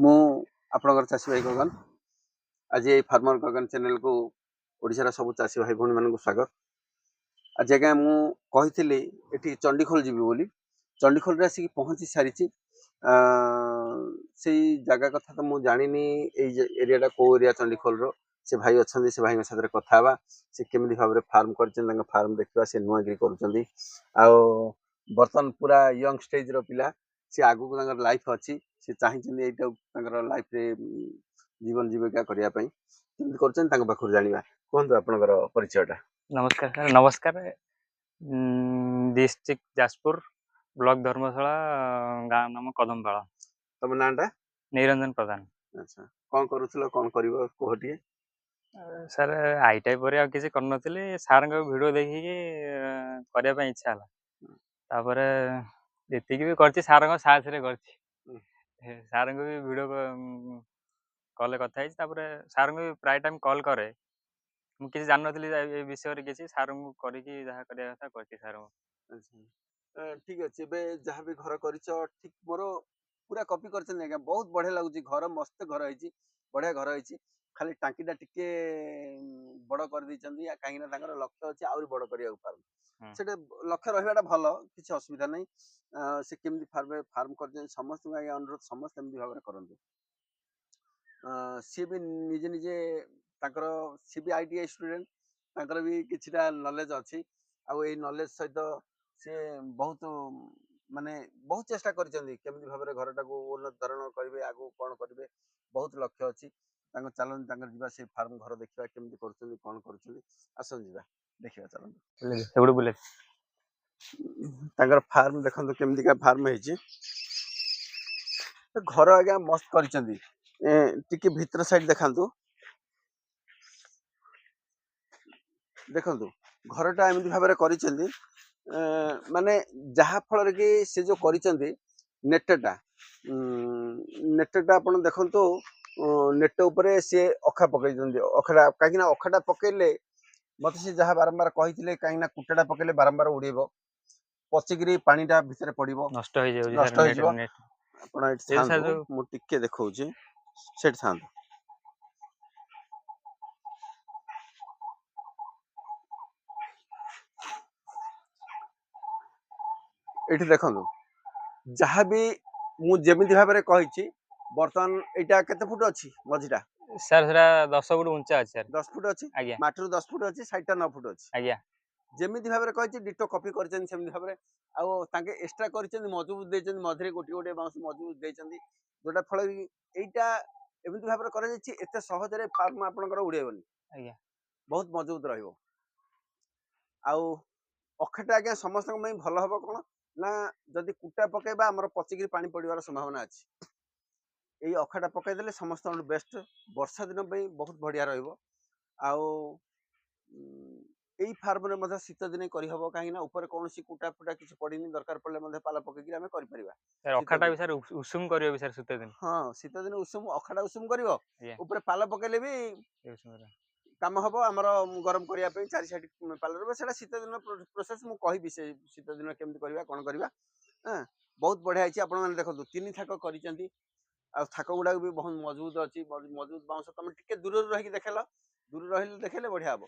ମୁଁ ଆପଣଙ୍କର ଚାଷୀ ଭାଇ ଗଗନ। ଆଜି ଏଇ ଫାର୍ମର ଗଗନ ଚ୍ୟାନେଲକୁ ଓଡ଼ିଶାର ସବୁ ଚାଷୀ ଭାଇ ଭଉଣୀମାନଙ୍କୁ ସ୍ୱାଗତ। ଆଜି ଆଜ୍ଞା ମୁଁ କହିଥିଲି ଏଠି ଚଣ୍ଡିଖୋଲ ଯିବି ବୋଲି। ଚଣ୍ଡିଖୋଲରେ ଆସିକି ପହଞ୍ଚି ସାରିଛି। ସେଇ ଜାଗା କଥା ତ ମୁଁ ଜାଣିନି, ଏଇ ଏରିଆଟା କେଉଁ ଏରିଆ ଚଣ୍ଡିଖୋଲର। ସେ ଭାଇ ଅଛନ୍ତି, ସେ ଭାଇଙ୍କ ସାଥିରେ କଥା ହେବା। ସେ କେମିତି ଭାବରେ ଫାର୍ମ କରିଛନ୍ତି, ତାଙ୍କ ଫାର୍ମ ଦେଖିବା। ସେ ନୂଆଗିରି କରୁଛନ୍ତି, ଆଉ ବର୍ତ୍ତମାନ ପୁରା ୟଙ୍ଗ ଷ୍ଟେଜର ପିଲା। ସେ ଆଗକୁ ତାଙ୍କର ଲାଇଫ୍ ଅଛି, ସେ ଚାହିଁଛନ୍ତି ଏଇଟା ତାଙ୍କର ଲାଇଫ୍ରେ ଜୀବନ ଜୀବିକା କରିବା ପାଇଁ। କେମିତି କରୁଛନ୍ତି ତାଙ୍କ ପାଖରୁ ଜାଣିବା। କୁହନ୍ତୁ ଆପଣଙ୍କର ପରିଚୟଟା। नमस्कार सर। नमस्कार। डिस्ट्रिक्ट जाजपुर, ब्लॉक धर्मशाला, गाँव नाम कदमपाड़ा। ତମ ନାଁଟା? निरंजन प्रधान। ଆଚ୍ଛା, କ'ଣ କରୁଥିଲ, କ'ଣ କରିବ କୁହ ଟିକେ। सर आईटीआई पर आ किसी करनथिली, सार वीडियो देखिकी करने पे इच्छा हला। तापरे जेतिकी भी करछि सार साथ रे करछि। सार को भी वीडियो कॉल कथा है, तापरे सार को भी प्राय टाइम कॉल करे। ମୁଁ କିଛି ଜାଣିନଥିଲି ଏ ବିଷୟରେ କିଛି, ସାରଙ୍କୁ କରିକି ଯାହା କରିବା କଥା କରିଛି ସାରଙ୍କୁ। ଆଚ୍ଛା, ଠିକ୍ ଅଛି। ଏବେ ଯାହା ବି ଘର କରିଛ, ଠିକ୍ ମୋର ପୁରା କପି କରିଛନ୍ତି ଆଜ୍ଞା। ବହୁତ ବଢ଼ିଆ ଲାଗୁଛି ଘର, ମସ୍ତ ଘର ହେଇଛି, ବଢ଼ିଆ ଘର ହେଇଛି। ଖାଲି ଟାଙ୍କିଟା ଟିକେ ବଡ଼ କରିଦେଇଛନ୍ତି, କାହିଁକିନା ତାଙ୍କର ଲକ୍ଷ୍ୟ ଅଛି ଆହୁରି ବଡ଼ କରିବାକୁ ଫାର୍ମ। ସେଟା ଲକ୍ଷ୍ୟ ରହିବାଟା ଭଲ, କିଛି ଅସୁବିଧା ନାହିଁ। ସେ କେମିତି ଫାର୍ମ କରିଛନ୍ତି, ସମସ୍ତଙ୍କୁ ଆଜ୍ଞା ଅନୁରୋଧ, ସମସ୍ତେ ଏମିତି ଭାବରେ କରନ୍ତୁ। ସିଏ ବି ନିଜେ ନିଜେ ତାଙ୍କର, ସିଏ ବି ITI ଷ୍ଟୁଡେଣ୍ଟ, ତାଙ୍କର ବି କିଛିଟା ନଲେଜ ଅଛି। ଆଉ ଏଇ ନଲେଜ ସହିତ ସେ ବହୁତ ମାନେ ବହୁତ ଚେଷ୍ଟା କରିଛନ୍ତି କେମିତି ଭାବରେ ଘରଟାକୁ ଉନ୍ନତ ଧରଣ କରିବେ, ଆଗକୁ କ'ଣ କରିବେ, ବହୁତ ଲକ୍ଷ୍ୟ ଅଛି ତାଙ୍କ। ଚାଲନ୍ତୁ ତାଙ୍କର ଯିବା, ସେ ଫାର୍ମ ଘର ଦେଖିବା, କେମିତି କରୁଛନ୍ତି, କ'ଣ କରୁଛନ୍ତି। ଆସନ୍ତୁ ଯିବା ଦେଖିବା, ଚାଲନ୍ତୁ। ତାଙ୍କର ଫାର୍ମ ଦେଖନ୍ତୁ କେମିତିକା ଫାର୍ମ ହେଇଛି। ଘର ଆଜ୍ଞା ମସ୍ତ କରିଛନ୍ତି। ଟିକେ ଭିତର ସାଇଡ୍ ଦେଖାନ୍ତୁ। ଦେଖନ୍ତୁ ଘରଟା ଏମିତି ଭାବରେ କରିଛନ୍ତି, ମାନେ ଯାହା ଫଳରେ କି ସେ ଯୋଉ କରିଛନ୍ତି ନେଟଟା ଆପଣ ଦେଖନ୍ତୁ। ନେଟ ଉପରେ ସିଏ ଅଖା ପକେଇଛନ୍ତି। ଅଖାଟା କାହିଁକିନା ଅଖାଟା ପକେଇଲେ ମତେ ସେ ଯାହା ବାରମ୍ବାର କହିଥିଲେ, କାହିଁକିନା କୁଟାଟା ପକେଇଲେ ବାରମ୍ବାର ଉଡେଇବ, ପଚିକିରି ପାଣିଟା ଭିତରେ ପଡିବ, ନଷ୍ଟ ହେଇଯିବ। ଆପଣ ଏଠି ଥାଆନ୍ତୁ, ମୁଁ ଟିକେ ଦେଖଉଛି, ସେଠି ଥାଆନ୍ତୁ। ଏଠି ଦେଖନ୍ତୁ, ଯାହାବି ମୁଁ ଯେମିତି ଭାବରେ କହିଛି, ବର୍ତ୍ତମାନ ଏଇଟା କେତେ ଫୁଟ ଅଛି ମଝିଟା? सर सेटा 10 फुट उंचा अछि सर। 10 फुट ଅଛି, ମାଟିରୁ 10 ଫୁଟ ଅଛି, ସାଇଡଟା 9 ଫୁଟ ଅଛି। आज्ञा ଯେମିତି ଭାବରେ କହିଛି ଡିଟୋ କପି କରିଛନ୍ତି ସେମିତି ଭାବରେ। ଆଉ ତାଙ୍କେ ଏକ୍ସଟ୍ରା କରିଛନ୍ତି, ମଜବୁତ ଦେଇଛନ୍ତି, ମଝିରେ ଗୋଟିଏ ଗୋଟିଏ ବାଉଁଶ ମଜବୁତ ଦେଇଛନ୍ତି, ଯୋଉଟା ଫଳରେ ଏଇଟା ଏମିତି ଭାବରେ କରାଯାଇଛି, ଏତେ ସହଜରେ ଫାର୍ମ ଆପଣଙ୍କର ଉଡେଇବନି, ବହୁତ ମଜବୁତ ରହିବ। ଆଉ ଅଖାଟା ଆଜ୍ଞା ସମସ୍ତଙ୍କ ପାଇଁ ଭଲ ହବ କ'ଣ ନା, ଯଦି କୁଟା ପକେଇବା ଆମର ପଚିକିରି ପାଣି ପଡ଼ିବାର ସମ୍ଭାବନା ଅଛି। ଏଇ ଅଖାଟା ପକେଇଦେଲେ ସମସ୍ତଙ୍କଠୁ ବେଷ୍ଟ, ବର୍ଷା ଦିନ ପାଇଁ ବହୁତ ବଢ଼ିଆ ରହିବ। ଆଉ ଏଇ ଫାର୍ମରେ ମଧ୍ୟ ଶୀତ ଦିନେ କରିହବ, କାହିଁକି ନା ଉପରେ କୌଣସି କୁଟା ଫୁଟା କିଛି ପଡ଼ିନି, ଦରକାର ପଡ଼ିଲେ ମଧ୍ୟ ପାଲ ପକେଇକି ଆମେ କରିପାରିବା। ଅଖାଟା ବି ସାର୍ ଉଷୁମ କରିବ ବି ସାର୍ ଶୀତ ଦିନ। ହଁ, ଶୀତ ଦିନ ଉଷୁମ, ଅଖାଟା ଉଷୁମ କରିବ, ଉପରେ ପାଲ ପକେଇଲେ ବି କାମ ହବ ଆମର ଗରମ କରିବା ପାଇଁ। ଚାରି ସାଇଡ୍ ପାଲ ରହିବ, ସେଟା ଶୀତ ଦିନ ପ୍ରୋସେସ ମୁଁ କହିବି, ସେ ଶୀତ ଦିନ କେମିତି କରିବା, କ'ଣ କରିବା। ବହୁତ ବଢ଼ିଆ ହେଇଛି। ଆପଣମାନେ ଦେଖନ୍ତୁ 3 ଥାକ କରିଛନ୍ତି, ଆଉ ଥାକ ଗୁଡ଼ାକ ବି ବହୁତ ମଜବୁତ ଅଛି, ମଜବୁତ ବାଉଁଶ। ତମେ ଟିକେ ଦୂରରୁ ରହିକି ଦେଖେଇଲ, ଦୂରରୁ ରହିଲେ ଦେଖେଇଲେ ବଢ଼ିଆ ହବ।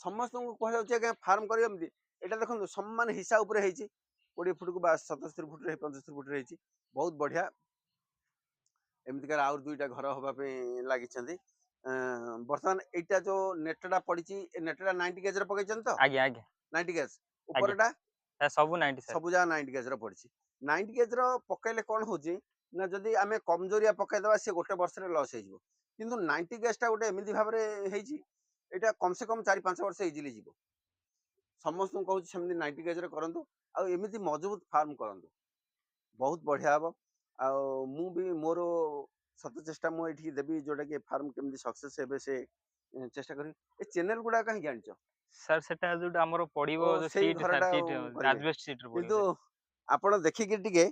ସମସ୍ତଙ୍କୁ କୁହାଯାଉଛି ଆଜ୍ଞା ଫାର୍ମ କରିବ ଏମିତି। ଏଇଟା ଦେଖନ୍ତୁ ସମାନ ହିସା ଉପରେ ହେଇଛି, 20 ଫୁଟକୁ 77 ଫୁଟରେ 75 ଫୁଟରେ ହେଇଛି, ବହୁତ ବଢ଼ିଆ। ଏମିତିକାର ଆହୁରି 2ଟା ଘର ହବା ପାଇଁ ଲାଗିଛନ୍ତି। ବର୍ତ୍ତମାନ ଏଇଟା ଯୋଉ ନେଟଟା ପଡିଛି, ଏ ନେଟଟା 90 ଗେଜର ପକେଇଛନ୍ତି ତ? ଆଜ୍ଞା ଆଜ୍ଞା, 90 ଗେଜ ଉପରଟା ସବୁ 90 ସାର୍, ସବୁ ଯାକ 90 ଗେଜର ପଡିଛି। 90 ଗେଜର ପକେଇଲେ କ'ଣ ହଉଛି ନା, ଯଦି ଆମେ କମଜୋରିଆ ପକେଇଦବା ସେ ଗୋଟେ ବର୍ଷରେ ଲସ୍ ହେଇଯିବ। କିନ୍ତୁ 90 ଗେଜଟା ଗୋଟେ ଏମିତି ଭାବରେ ହେଇଛି, ଏଇଟା କମ୍ ସେ କମ୍ 4-5 ବର୍ଷ ଇଜିଲି ଯିବ। ସମସ୍ତଙ୍କୁ କହୁଛି ସେମିତି 90 ଗେଜରେ କରନ୍ତୁ, ଆଉ ଏମିତି ମଜବୁତ ଫାର୍ମ କରନ୍ତୁ, ବହୁତ ବଢ଼ିଆ ହବ। ଆଉ ମୁଁ ବି ମୋର ସତ ଚେଷ୍ଟା ମୁଁ ଏଠିକି ଦେବି, ଯୋଉଟା କି ଫାର୍ମ କେମିତି ସକ୍ସେସ୍ ହେବେ ସେ ଚେଷ୍ଟା କରିବି। ଏ ଚ୍ୟାନେଲ ଗୁଡା କାହିଁକି ଆଣିଛ ସାର୍? ସେଟା ଯୋଉଟା ଆମର ପଡିବ ସେଇ ଘରଟା, କିନ୍ତୁ ଆପଣ ଦେଖିକି ଟିକେ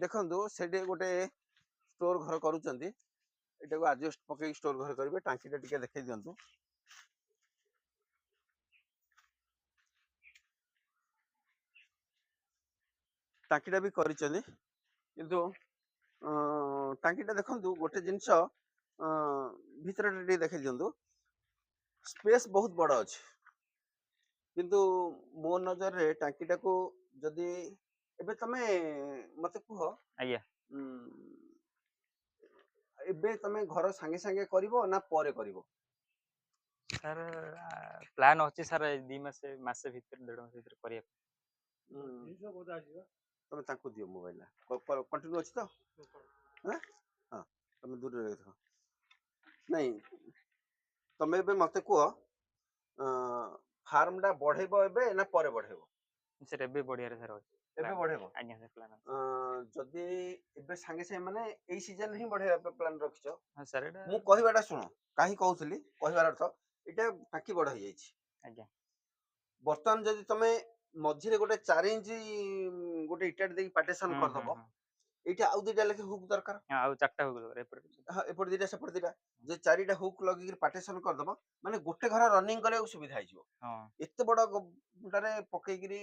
ଦେଖନ୍ତୁ, ସେଠି ଗୋଟେ ଷ୍ଟୋର ଘର କରୁଛନ୍ତି, ଏଟାକୁ ଆଜବେଷ୍ଟ ପକେଇକି ଷ୍ଟୋର ଘର କରିବେ। ଟାଙ୍କିଟା ଟିକେ ଦେଖେଇ ଦିଅନ୍ତୁ। ଟାଙ୍କିଟା ବି କରିଛନ୍ତି, କିନ୍ତୁ टांकी देखु गोटे जिनस भितर देखे दिंतु स्पेस बहुत बड़ अच्छे किंतु मो नजर रे टांकी को जदि एबे तमे मते कुह आज्ञा एबे तमे घर संगे संगे करिवो ना परे करिवो सर प्लान अछि सर 2 मास भीतर 1.5 मास भीतर करिया तमे ताको दियो मोबाइल कंटिन्यू अछि तो हां हां तमे दूर रे देखो नहीं तमे एबे मते कुह फार्म डा बढ़ेबो एबे ना परे बढ़ेबो सर एबे बढ़िया रे सर एबे बढ़ेबो आज्ञा सर प्लान जदि एबे संगे संगे माने एई सीजन ही बढ़ेबा पे प्लान रखियो हां सर एटा मु कहिबाटा सुनो काहे कहउथली कहिबार अर्थ एटा टाकी बड़ हो जाईछि आज्ञा बर्तमान जदि तमे मझिरे गोटे 4 इंच गोटे इटाट देकी पार्टीशन कर दबो एटा आउ दुटा लेके हुक दरकार हां आउ चारटा हो गेलो एपर हां एपर दिटा सेपर दिटा जे चारिटा हुक लगी पार्टीशन कर दबो माने गोटे घर रनिंग करे सुविधा हिजो हां एते बड़ गुटारे पकेगिरी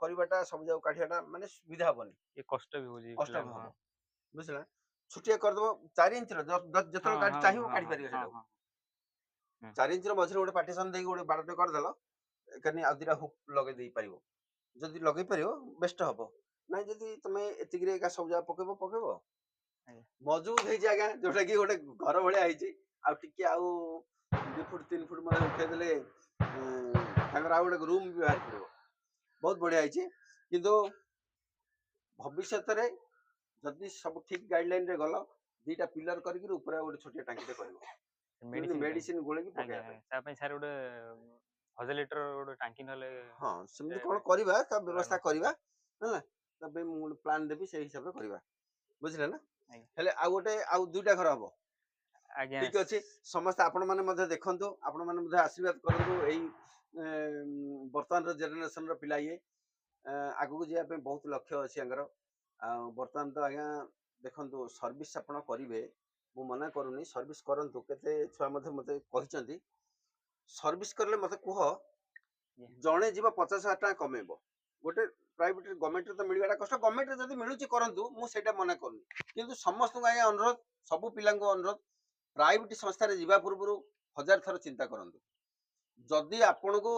करिबाटा सब जाउ काठियाटा माने सुविधा हबनी ये कष्ट भी होजी कष्ट हबो बुझला छुटिया कर दबो 4 इंच रो जतन काट चाहिबो काटी परिबो सेटा 4 इंच रो मझिरे गोटे पार्टीशन देकी गोटे बारटे कर देलो एकानी आ दिटा हुक लगे देई परिबो जदि लगे परिबो बेस्ट हबो नाही जदि तमे एतिगिरे का सब जा पकेबो मजबूत है जागा जोटा कि गोटे घर भलिया आइछि आ टिके आउ 2 फुट 3 फुट मधे उठे देले तांगर आ गोटे रूम भी बाहर पड़ो बहुत बढ़िया आइछि किंतु भविष्यत रे जदि सब ठीक गाइडलाइन रे गलो दीटा पिलर करिक ऊपर गोटे छोटिया टांकी टे करबो मेडिसिन गोळे की पके ता पई सर गोटे 1000 लीटर गोटे टांकी नले हां सेमति कोन करबा ता व्यवस्था करबा हला तबे मु प्लान देबी से हिसाब रे करबा बुझले ना हेले आ गोटे आ दुटा घर हबो आज्ञा ठीक अछि समस्त आपण माने मध्ये देखंतु आपण माने मध्ये आशीर्वाद करंतु एई वर्तमान रो जनरेशन रो पिला ये आगु को जे पे बहुत लक्ष्य अछि अंगर वर्तमान तो आज्ञा देखंतु सर्विस आपण करिवे मु मना करूनी सर्विस करंतु केते छुआ मध्ये मते कहिसंती सर्विस करले मते कुह जणे जीव 50,000 टका कमेबो गोटे प्राइवेट गवर्नमेंट रे तो मिलवाटा कष्ट गवर्नमेंट रे जदी मिलुची करंतु मु सेटा मना करूनी किंतु समस्त को आज्ञा अनुरोध सब पिला को अनुरोध प्राइवेट संस्था रे जीवा पूर्व 1000 थर चिंता करंतु जदि आपण को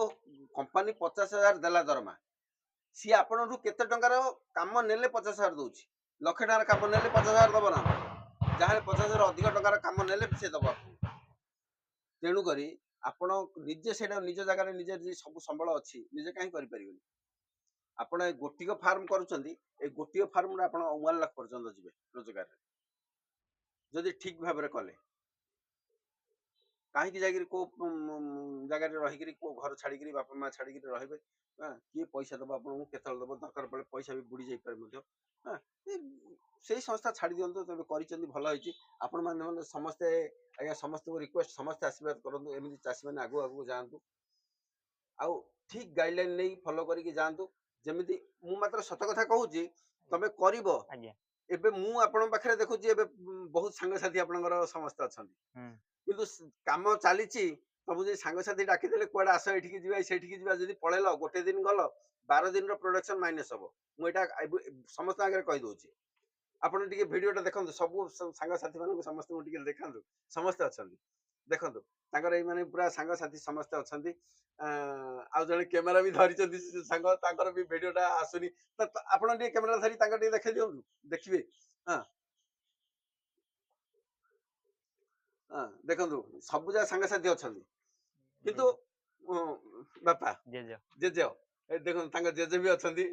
कंपनी 50,000 देला दरमा सी आपण केते टंकार काम नेले 50,000 दउची लक्ष टंकार काम नेले 50,000 दबो ना जहाँ 50,000 अधिक टंकार काम नेले से दबो तेणु करी आपण निजे सेटा निज जगह रे निजे सब संबल अछि निजे काहे करि परिबनी आपण गोटिक फार्म करूचंदी ए गोटिक फार्म रे आपण 1 लाख पर्यंत जिवे रोजगार रे जदि ठीक भाव रे कले काहे की जागिर को जगह रे रही को घर छाड़ी करी बापा मां छाड़ी करी रहबे हां की पैसा दबा आपण केतल दबो दरकार पड़े पैसा भी बुडी जाई पारे मध्य हां सेही संस्था छाड़ी दियंतो तबे करिचंदी भलो होईची आपण माने समस्त आज्ञा समस्त को रिक्वेस्ट समस्त आशीर्वाद करंतु एमिति चासी माने आगु आगु जांतु आउ ठीक गाइडलाइन नै फॉलो करिके जांतु जेमिति मु मात्र सत कथा कहूची तमे करिवो आज्ञा एबे मु आपण पाखरे देखुची एबे बहुत संग साथी आपनकर समस्त अछंती किंतु काम चलीची सब जे सांग साथी डाकी देले कोडा आस एठिकी जीवा सेठिकी जीवा जदी पळेलो गोटे दिन गलो 12 दिन रो प्रोडक्शन माइनस हबो मु एटा समस्त आगे कहि दोची आपण टिके वीडियोटा देखंतु सब सांग साथी मानको समस्त को टिके देखंतु समस्त अछंती देखंतु तांकर एई माने पूरा सांग साथी समस्त अछंती आ जने कैमरा भी धरि चंदी सांग तांकर भी वीडियोटा आसुनी आपण टिके कैमरा धरि तांकर टिके देखै दियौ देखिबे हां हां देखंतु सब जा सांग साथी अछंती किंतु बापा जेजे जेजे ए देखंतु तांकर जेजे भी अछंती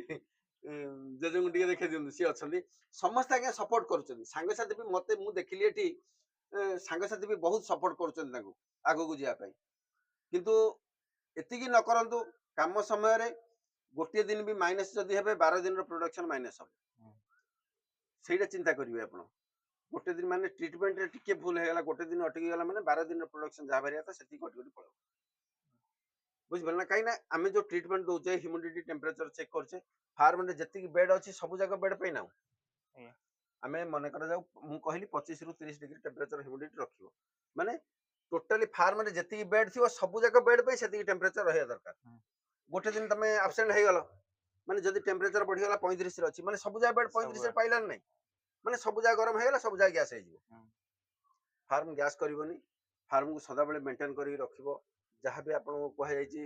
जेजे को टिके देखै दियौ सी अछंती समस्त आगे सपोर्ट करूचंदी सांग साथी भी मते मु देखिली एठी सांग साथी भी बहुत सपोर्ट करूचंदी तांको आगो को जिया पई किंतु एतिकी न करंतु काम समय रे गोटे दिन भी माइनस जदी हेबे 12 दिन रो प्रोडक्शन माइनस हो सेटा चिंता करिवे आपण गोटे दिन माने ट्रीटमेंट रे टिके भूल हे गला गोटे दिन अटकी गला माने 12 दिन रो प्रोडक्शन जा भरिया था सेती कटि कटि पळो बुझ बलना काई ना आमे जो ट्रीटमेंट दोचे ह्यूमिडिटी टेंपरेचर चेक करछे फार्म रे जति बेड अछि सब जगह बेड पे ना आमे मने कर जाऊ मु कहली 25 रु 30 डिग्री टेंपरेचर ह्यूमिडिटी रखिबो माने टोटली फार्म रे जति बेड थिबो सब जगह बेड पे सेति टेंपरेचर रहया दरकार गोटे दिन तमे एब्सेंट हे गलो माने जदी टेंपरेचर बढ़ी गला 35 रे अछि माने सब जगह बेड 35 रे पाइलान नै ମାନେ ସବୁ ଜାଗା ଗରମ ହେଇଗଲା ସବୁ ଜାଗା ଗ୍ୟାସ୍ ହେଇଯିବ। ହୁଁ। फार्म गैस करबनी फार्म को सदाबले मेंटेन करी रखिबो जहाँ भी आपको कुहाଯାଇଛି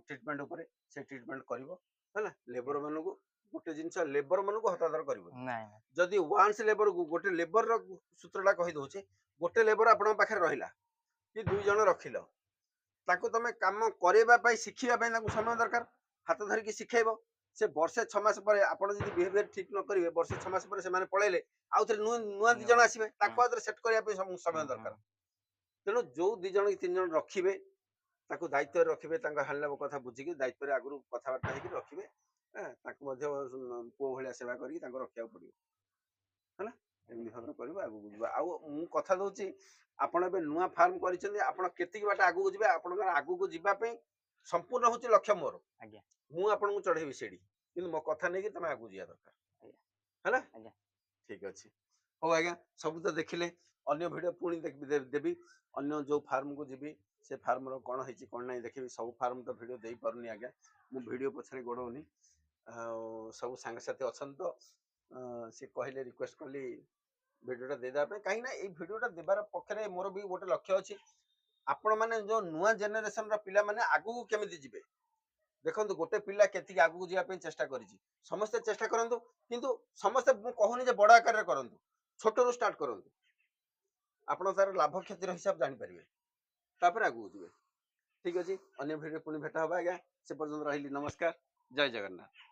ट्रीटमेंट उपरे से ट्रीटमेंट करिवो हैला लेबर मानू गोटे जिनस लेबर मानू हतादर करिवो ନାଇଁ जदि वांस लेबर को गोटे लेबर रो सूत्रटा कहि दउचे गोटे लेबर आपन पाखरे रहिला कि दुई जण रखिलो ताको तमे काम करेबा पई शिखिबा पई ताको समय दरकार हाथ धरि कि शिखेबो से वर्षे 6 मास पर आपन जदि बिहेवियर ठीक न करिवे वर्षे 6 मास पर से माने पळेले आउ थरे नुआ दी जण आसीबे ताको आदर सेट करिया पई समय दरकार तेणु जो दी जण कि तीन जण रखिबे ताको दायित्व रखिबे तांका हालना कथा बुझिकी दायित्व रे आगु कथाबार्ता हेकि रखिबे ताको मध्य पुओ भलिया सेवा करी ताको रखिया पड़िबो हैला एमि भाବରେ କରିବ ଆଗକୁ ଯିବା ଆଉ ମୁଁ କଥା ଦଉଛି ଆପଣ ଏବେ ନୂଆ ଫାର୍ମ କରିଛନ୍ତି ଆପଣ କେତିକି ବାଟ ଆଗକୁ ଯିବେ ଆପଣଙ୍କର ଆଗକୁ ଯିବା ପାଇଁ ସମ୍ପୂର୍ଣ୍ଣ ହଉଛି ଲକ୍ଷ୍ୟ ମୋର ଆଜ୍ଞା ମୁଁ ଆପଣଙ୍କୁ ଚଢେଇବି ସେଠି କିନ୍ତୁ ମୋ କଥା ନେଇକି ତମେ ଆଗକୁ ଯିବା ଦରକାର ଆଜ୍ଞା ହେଲା ଆଜ୍ଞା ଠିକ ଅଛି ହଉ ଆଜ୍ଞା ସବୁ ତ ଦେଖିଲେ ଅନ୍ୟ ଭିଡିଓ ପୁଣି ଦେବି ଅନ୍ୟ ଯୋଉ ଫାର୍ମକୁ ଯିବି ସେ ଫାର୍ମର କଣ ହେଇଛି କଣ ନାହିଁ ଦେଖିବି ସବୁ ଫାର୍ମ ତ ଭିଡିଓ ଦେଇ ପାରୁନି ଆଜ୍ଞା ମୁଁ ଭିଡିଓ ପଛରେ ଗୋଡଉନି ଆଉ ସବୁ ସାଙ୍ଗସାଥି ଅଛନ୍ତି ତ ସେ କହିଲେ ରିକ୍ୱେଷ୍ଟ କଲି ଭିଡିଓଟା ଦେଇଦେବା ପାଇଁ କାହିଁକି ନା ଏଇ ଭିଡିଓଟା ଦେବାର ପକ୍ଷରେ ମୋର ବି ଗୋଟେ ଲକ୍ଷ୍ୟ ଅଛି ଆପଣ ମାନେ ଯୋଉ ନୂଆ ଜେନେରେସନର ପିଲାମାନେ ଆଗକୁ କେମିତି ଯିବେ ଦେଖନ୍ତୁ ଗୋଟେ ପିଲା କେତିକି ଆଗକୁ ଯିବା ପାଇଁ ଚେଷ୍ଟା କରିଛି ସମସ୍ତେ ଚେଷ୍ଟା କରନ୍ତୁ କିନ୍ତୁ ସମସ୍ତେ ମୁଁ କହୁନି ଯେ ବଡ ଆକାରରେ କରନ୍ତୁ ଛୋଟରୁ ଷ୍ଟାର୍ଟ କରନ୍ତୁ ଆପଣ ତାର ଲାଭ କ୍ଷତିର ହିସାବ ଜାଣିପାରିବେ ତାପରେ ଆଗକୁ ଯିବେ ଠିକ ଅଛି ଅନ୍ୟ ଭିଡିଓ ପୁଣି ଭେଟ ହବା ଆଜ୍ଞା ସେ ପର୍ଯ୍ୟନ୍ତ ରହିଲି ନମସ୍କାର ଜୟ ଜଗନ୍ନାଥ।